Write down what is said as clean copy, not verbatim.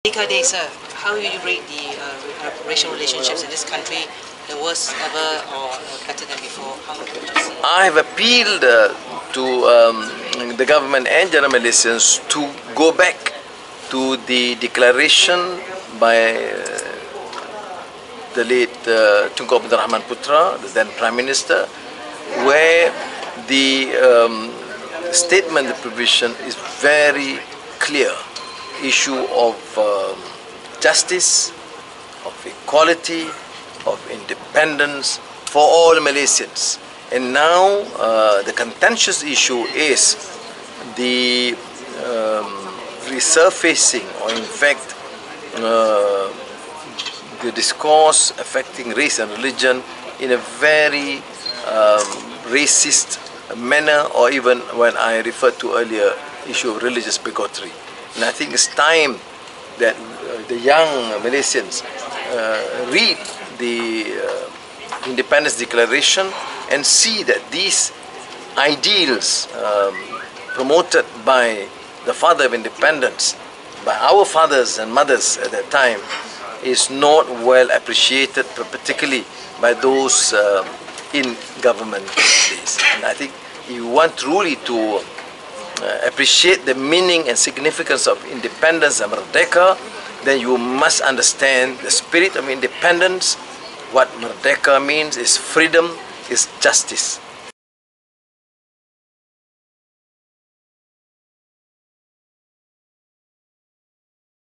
Merdeka Day, sir, how do you rate the racial relationships in this country? The worst ever or better than before? How would you see it? I have appealed to the government and general Malaysians to go back to the declaration by the late Tunku Abdul Rahman Putra, the then Prime Minister, where the statement, the provision is very clear. Issue of justice, of equality, of independence for all Malaysians. And now the contentious issue is the resurfacing, or in fact the discourse affecting race and religion in a very racist manner, or even when I referred to earlier, issue of religious bigotry. And I think it's time that the young Malaysians read the Independence Declaration and see that these ideals promoted by the father of independence, by our fathers and mothers at that time, is not well appreciated, particularly by those in government these days. And I think if you want truly to appreciate the meaning and significance of independence and Merdeka, then you must understand the spirit of independence. What Merdeka means is freedom, is justice.